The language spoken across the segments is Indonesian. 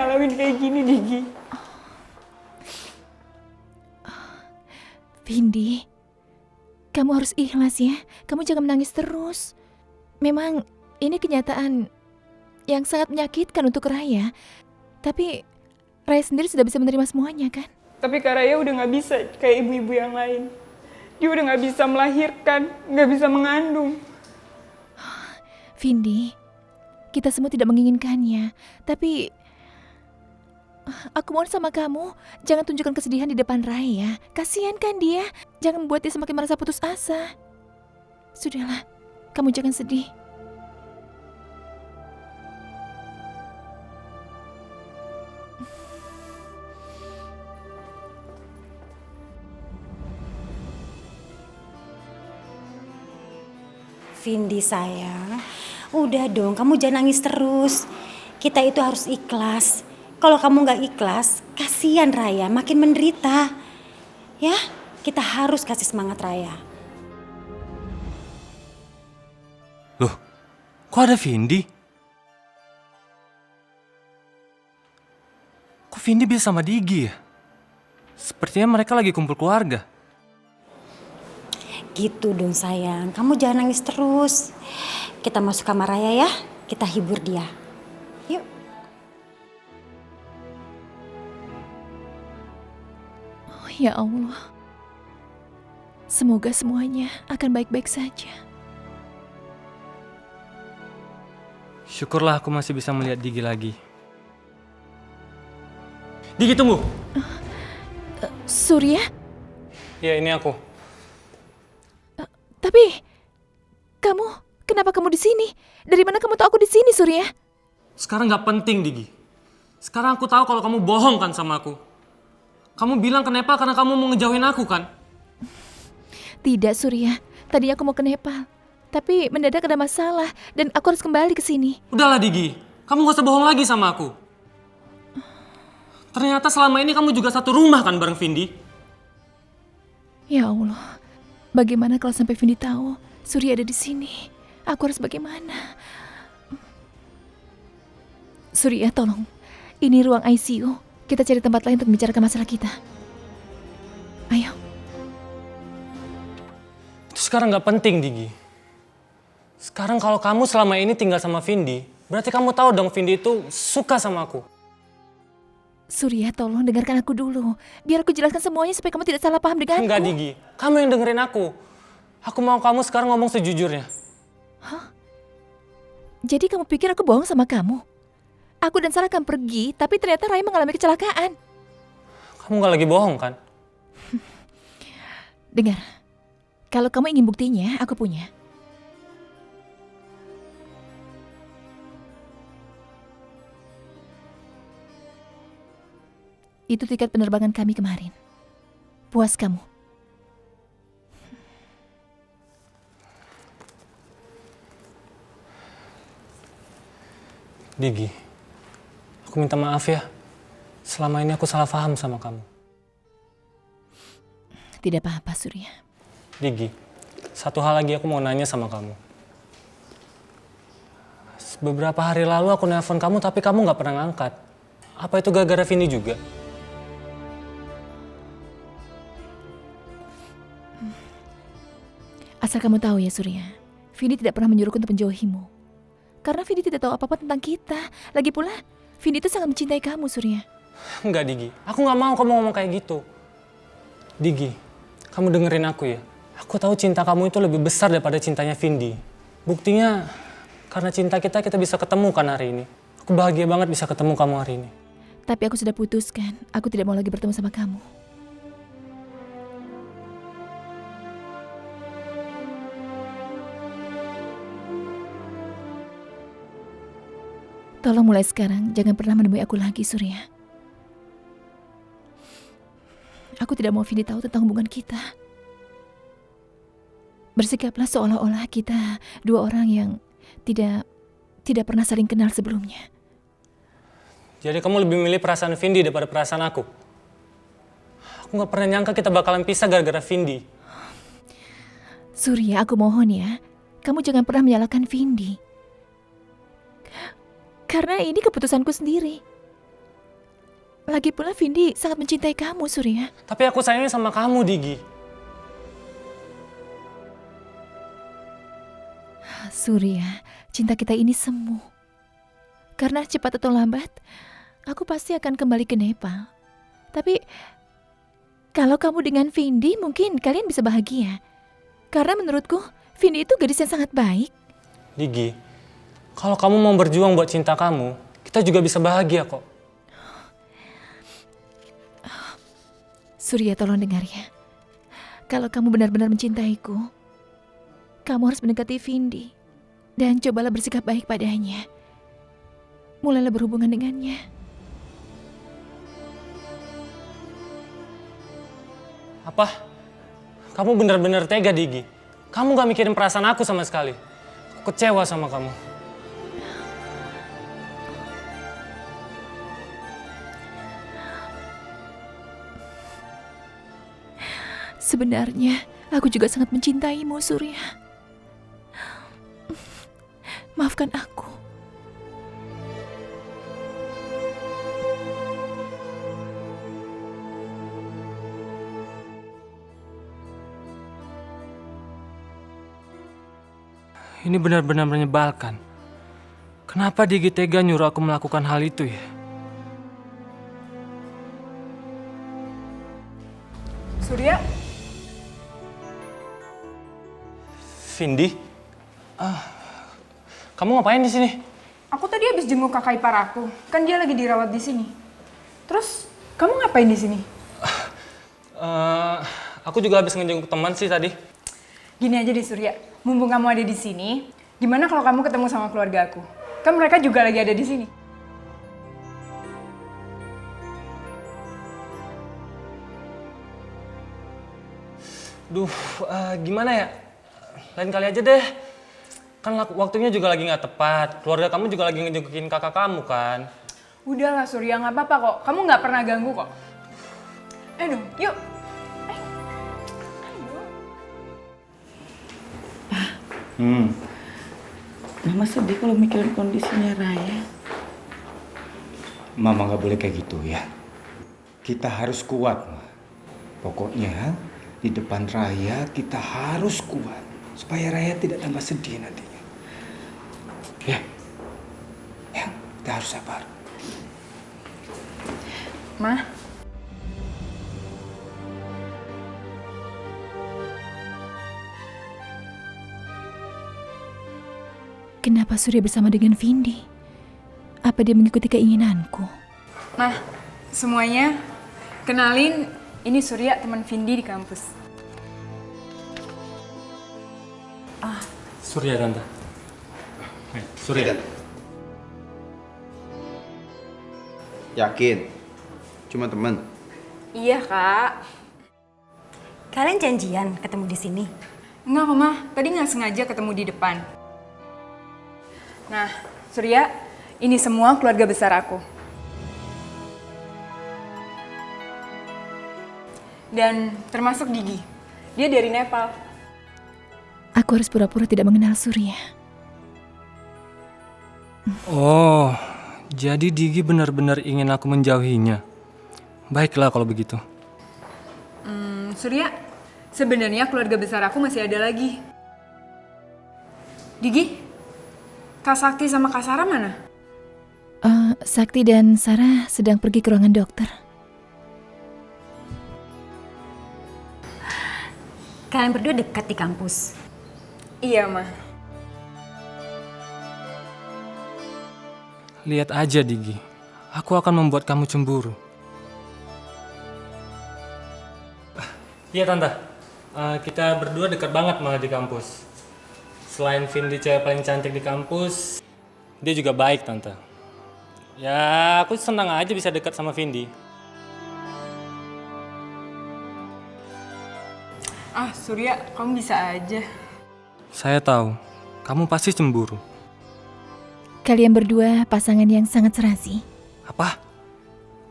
ngalamin kayak gini, Digi. Vindi, kamu harus ikhlas ya. Kamu jangan menangis terus. Memang ini kenyataan yang sangat menyakitkan untuk Raya. Tapi Raya sendiri sudah bisa menerima semuanya kan? Tapi Kak Raya udah gak bisa kayak ibu-ibu yang lain. Dia udah gak bisa melahirkan, gak bisa mengandung. Vindi, kita semua tidak menginginkannya. Tapi aku mohon sama kamu, jangan tunjukkan kesedihan di depan Raya. Kasihan kan dia, jangan membuat dia semakin merasa putus asa. Sudahlah, kamu jangan sedih. Vindi sayang, udah dong kamu jangan nangis terus. Kita itu harus ikhlas. Kalau kamu gak ikhlas, kasihan Raya makin menderita. Ya, kita harus kasih semangat Raya. Loh, kok ada Vindi? Kok Vindi bisa sama Digi ya? Sepertinya mereka lagi kumpul keluarga. Gitu dong sayang, kamu jangan nangis terus. Kita masuk kamar Raya ya, kita hibur dia. Yuk. Oh ya Allah, semoga semuanya akan baik-baik saja. Syukurlah aku masih bisa melihat Digi lagi. Digi, tunggu! Surya? Ya, ini aku. Tapi, kenapa kamu di sini? Dari mana kamu tahu aku di sini, Surya? Sekarang gak penting, Digi. Sekarang aku tahu kalau kamu bohong kan sama aku. Kamu bilang ke Nepal karena kamu mau ngejauhin aku kan? Tidak, Surya. Tadi aku mau ke Nepal. Tapi mendadak ada masalah dan aku harus kembali ke sini. Udahlah, Digi. Kamu gak usah bohong lagi sama aku. Ternyata selama ini kamu juga satu rumah kan bareng Vindi? Ya Allah, bagaimana kalau sampai Vindi tahu Surya ada di sini? Aku harus bagaimana? Surya, tolong. Ini ruang ICU. Kita cari tempat lain untuk membicarakan masalah kita. Ayo. Itu sekarang gak penting, Digi. Sekarang kalau kamu selama ini tinggal sama Vindi, berarti kamu tahu dong Vindi itu suka sama aku. Surya, tolong dengarkan aku dulu. Biar aku jelaskan semuanya supaya kamu tidak salah paham denganku. Enggak, Digi. Kamu yang dengerin aku. Aku mau kamu sekarang ngomong sejujurnya. Hah? Jadi kamu pikir aku bohong sama kamu? Aku dan Sarah akan pergi, tapi ternyata Raya mengalami kecelakaan. Kamu gak lagi bohong kan? Dengar, kalau kamu ingin buktinya, aku punya. Itu tiket penerbangan kami kemarin. Puas kamu? Digi, aku minta maaf ya. Selama ini aku salah paham sama kamu. Tidak apa-apa, Surya. Digi, satu hal lagi aku mau nanya sama kamu. Beberapa hari lalu aku nelpon kamu tapi kamu gak pernah ngangkat. Apa itu gara-gara Vindi juga? Asal kamu tahu ya, Surya, Vindi tidak pernah menyuruhku untuk menjauhimu. Karena Vindi tidak tahu apa-apa tentang kita. Lagi pula, Vindi itu sangat mencintai kamu, Surya. Enggak, Digi. Aku gak mau kamu ngomong kayak gitu. Digi, kamu dengerin aku ya. Aku tahu cinta kamu itu lebih besar daripada cintanya Vindi. Buktinya, karena cinta kita bisa ketemu kan hari ini. Aku bahagia banget bisa ketemu kamu hari ini. Tapi aku sudah putuskan, aku tidak mau lagi bertemu sama kamu. Tolong mulai sekarang, jangan pernah menemui aku lagi, Surya. Aku tidak mau Vindi tahu tentang hubungan kita. Bersikaplah seolah-olah kita dua orang yang tidak pernah saling kenal sebelumnya. Jadi kamu lebih milih perasaan Vindi daripada perasaan aku? Aku gak pernah nyangka kita bakalan pisah gara-gara Vindi. Surya, aku mohon ya, kamu jangan pernah menyalahkan Vindi. Karena ini keputusanku sendiri. Lagi pula Vindi sangat mencintai kamu, Surya. Tapi aku sayangnya sama kamu, Digi. Surya, cinta kita ini semu. Karena cepat atau lambat, aku pasti akan kembali ke Nepal. Tapi, kalau kamu dengan Vindi, mungkin kalian bisa bahagia. Karena menurutku, Vindi itu gadis yang sangat baik. Digi, kalau kamu mau berjuang buat cinta kamu, kita juga bisa bahagia kok. Surya, tolong dengar ya. Kalau kamu benar-benar mencintaiku, kamu harus mendekati Vindi. Dan cobalah bersikap baik padanya. Mulailah berhubungan dengannya. Apa? Kamu benar-benar tega, Digi. Kamu gak mikirin perasaan aku sama sekali. Aku kecewa sama kamu. Sebenarnya, aku juga sangat mencintaimu, Surya. Maafkan aku. Ini benar-benar menyebalkan. Kenapa Digi tega nyuruh aku melakukan hal itu ya? Surya, Vindi? Kamu ngapain di sini? aku tadi habis jenguk kakak ipar aku. Kan dia lagi dirawat di sini. Terus, kamu ngapain di sini? Aku juga habis ngejenguk teman sih tadi. Gini aja deh Surya, mumpung kamu ada di sini, gimana kalau kamu ketemu sama keluarga aku? Kan mereka juga lagi ada di sini. Duh, gimana ya? Lain kali aja deh. Kan waktunya juga lagi nggak tepat. Keluarga kamu juga lagi ngejengukin kakak kamu kan. Udahlah Surya, nggak apa-apa kok. Kamu nggak pernah ganggu kok. Ayo, yuk. Mama sedih kalau mikirin kondisinya Raya. Mama nggak boleh kayak gitu ya. Kita harus kuat, Ma. Pokoknya di depan Raya kita harus kuat supaya Raya tidak tambah sedih nantinya. Ya, kita harus sabar. Ma, Kenapa Surya bersama dengan Vindi? Apa dia mengikuti keinginanku? Ma, semuanya kenalin, ini Surya teman Vindi di kampus. Surya tante. Surya. Yakin? Cuma teman? Iya kak. Kalian janjian ketemu di sini? Enggak kok Ma, tadi nggak sengaja ketemu di depan. Nah, Surya, ini semua keluarga besar aku. Dan termasuk Digi, dia dari Nepal. Aku harus pura-pura tidak mengenal Surya. Oh, jadi Digi benar-benar ingin aku menjauhinya. Baiklah kalau begitu. Surya, sebenarnya keluarga besar aku masih ada lagi. Digi, Kak Sakti sama Kak Sarah mana? Sakti dan Sarah sedang pergi ke ruangan dokter. Kalian berdua dekat di kampus. Iya, Ma. Lihat aja Digi, aku akan membuat kamu cemburu. Iya tante, kita berdua dekat banget malah di kampus. Selain Vindi cewek paling cantik di kampus, dia juga baik tante. Ya aku senang aja bisa dekat sama Vindi. Ah, Surya, kamu bisa aja. Saya tahu, kamu pasti cemburu. Kalian berdua pasangan yang sangat serasi. Apa?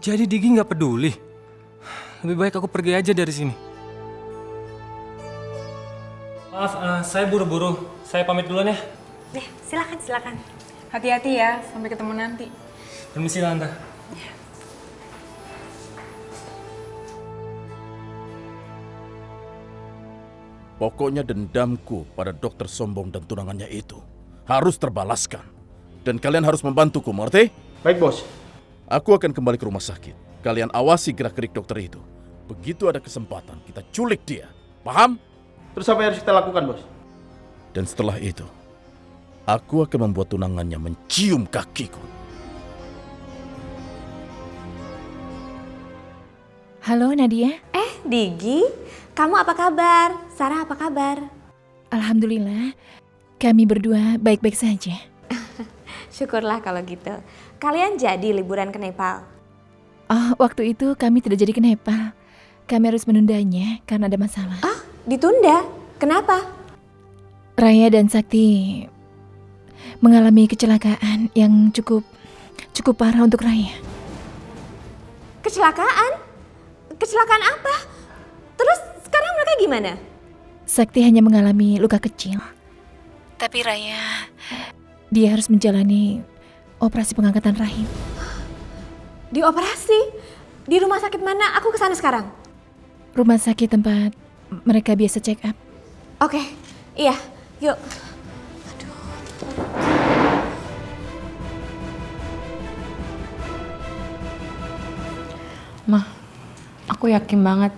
Jadi Digi nggak peduli? Lebih baik aku pergi aja dari sini. Maaf, saya buru-buru. Saya pamit duluan ya. Silakan. Hati-hati ya, sampai ketemu nanti. Permisi tante. Pokoknya dendamku pada dokter sombong dan tunangannya itu harus terbalaskan. Dan kalian harus membantuku, mengerti? Baik, Bos. Aku akan kembali ke rumah sakit. Kalian awasi gerak-gerik dokter itu. Begitu ada kesempatan, kita culik dia. Paham? Terus apa yang harus kita lakukan, Bos? Dan setelah itu, aku akan membuat tunangannya mencium kakiku. Halo Nadia. Digi, kamu apa kabar? Sarah apa kabar? Alhamdulillah, kami berdua baik-baik saja. Syukurlah kalau gitu. Kalian jadi liburan ke Nepal? Oh, waktu itu kami tidak jadi ke Nepal. Kami harus menundanya karena ada masalah. Ditunda? Kenapa? Raya dan Sakti mengalami kecelakaan yang cukup parah untuk Raya. Kecelakaan? Kecelakaan apa? Terus sekarang mereka gimana? Sakti hanya mengalami luka kecil. Tapi Raya, dia harus menjalani operasi pengangkatan rahim. Dioperasi? Di rumah sakit mana? Aku kesana sekarang. Rumah sakit tempat mereka biasa check up. Oke, iya, yuk. Mah, aku yakin banget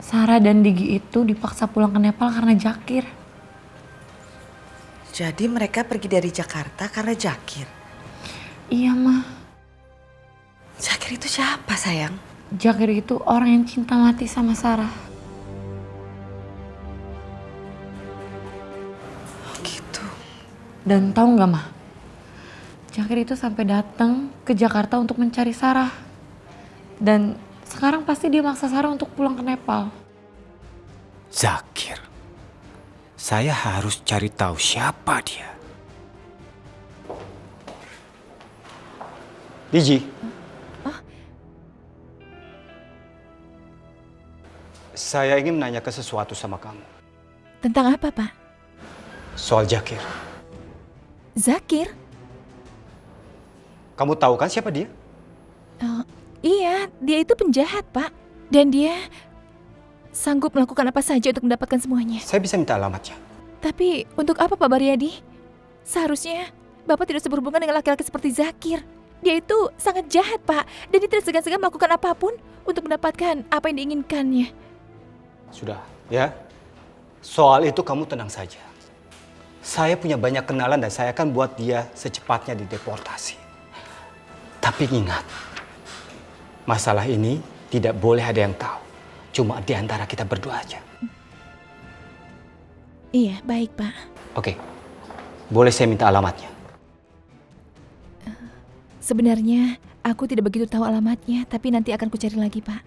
Sarah dan Digi itu dipaksa pulang ke Nepal karena Jakir. Jadi mereka pergi dari Jakarta karena Jakir? Iya, Mah. Jakir itu siapa, sayang? Jakir itu orang yang cinta mati sama Sarah. Oh gitu. Dan tahu nggak, Mah? Jakir itu sampai datang ke Jakarta untuk mencari Sarah. Dan sekarang pasti dia maksa Sarah untuk pulang ke Nepal. Zakir. Saya harus cari tahu siapa dia. Digi. Saya ingin menanyakan sesuatu sama kamu. Tentang apa, Pak? Soal Zakir. Zakir? Kamu tahu kan siapa dia? Iya, dia itu penjahat, Pak. Dan dia sanggup melakukan apa saja untuk mendapatkan semuanya. Saya bisa minta alamatnya. Tapi untuk apa, Pak Baryadi? Seharusnya Bapak tidak berhubungan dengan laki-laki seperti Zakir. Dia itu sangat jahat, Pak. Dan dia tidak segan-segan melakukan apapun untuk mendapatkan apa yang diinginkannya. Sudah, ya. Soal itu kamu tenang saja. Saya punya banyak kenalan dan saya akan buat dia secepatnya dideportasi. Tapi ingat, masalah ini tidak boleh ada yang tahu. Cuma di antara kita berdua aja. Iya, baik, Pak. Oke, boleh saya minta alamatnya? Sebenarnya aku tidak begitu tahu alamatnya, tapi nanti akan kucari lagi, Pak.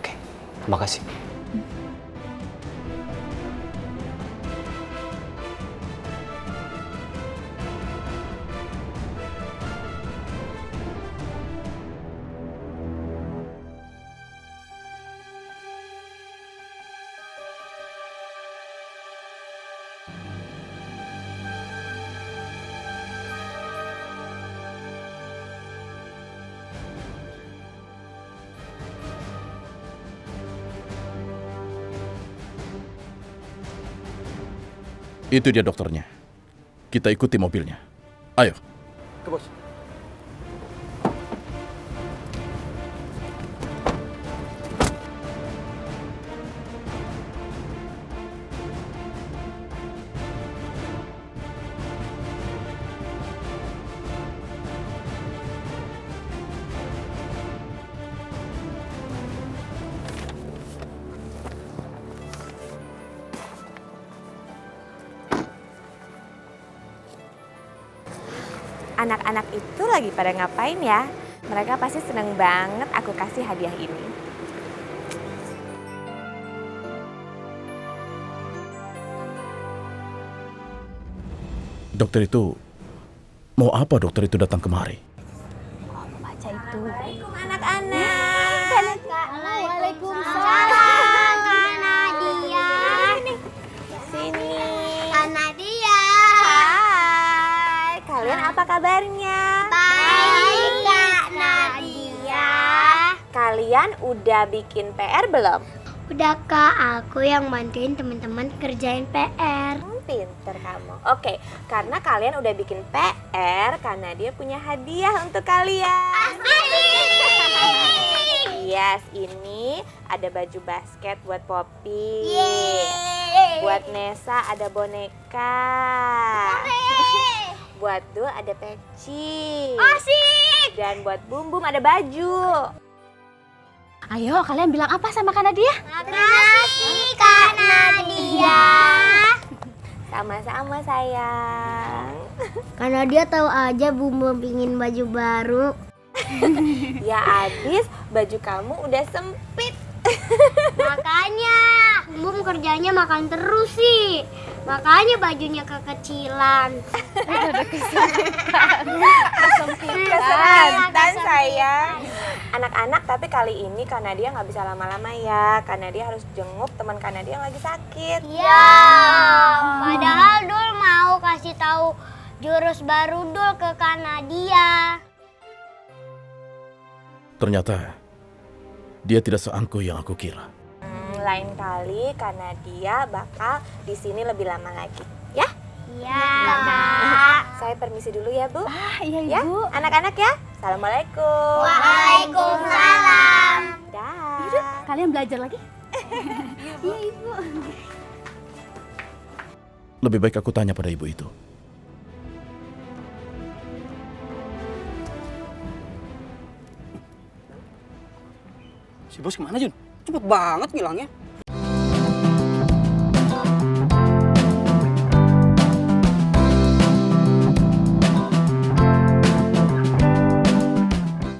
Oke, terima kasih. Itu dia dokternya. Kita ikuti mobilnya. Ayo. Ke bos. Anak-anak itu lagi pada ngapain ya? Mereka pasti seneng banget aku kasih hadiah ini. Dokter itu mau apa dokter itu datang kemari? Baca itu. Assalamualaikum anak-anak. Waalaikumsalam, Kak Nadia. Sini. Kak Nadia. Hai, kalian apa kabarnya? Baik, Kak Nadia. Kalian udah bikin PR belum? Udah Kak, aku yang bantuin teman-teman kerjain PR. Pinter kamu. Oke, karena kalian udah bikin PR, karena dia punya hadiah untuk kalian. Yes, ini ada baju basket buat Poppy. Buat Nesa ada boneka. Buat Dul ada peci. Asik! Dan buat Bum Bum ada baju. Ayo, kalian bilang apa sama Kak Nadia? Makasih Kak Nadia. Sama-sama sayang. Karena dia tahu aja Bumbu pingin baju baru. Ya abis baju kamu udah sempit. Makanya Bum kerjanya makan terus sih. Makanya bajunya kekecilan. Kesempitan sayang. Anak-anak, tapi kali ini Kak Nadia nggak bisa lama-lama ya. Kak Nadia harus jenguk teman Kak Nadia yang lagi sakit. Ya, padahal Dul mau kasih tahu jurus baru Dul ke Kak Nadia. Ternyata dia tidak seangkuh yang aku kira. Lain kali Kak Nadia bakal di sini lebih lama lagi, ya? Iya. Saya permisi dulu ya, Bu. Iya, Ya, anak-anak ya. Assalamualaikum. Waalaikumsalam. Dah. Kalian belajar lagi? Lebih baik aku tanya pada ibu itu. Si bos kemana Jun? Cepet banget ngilangnya.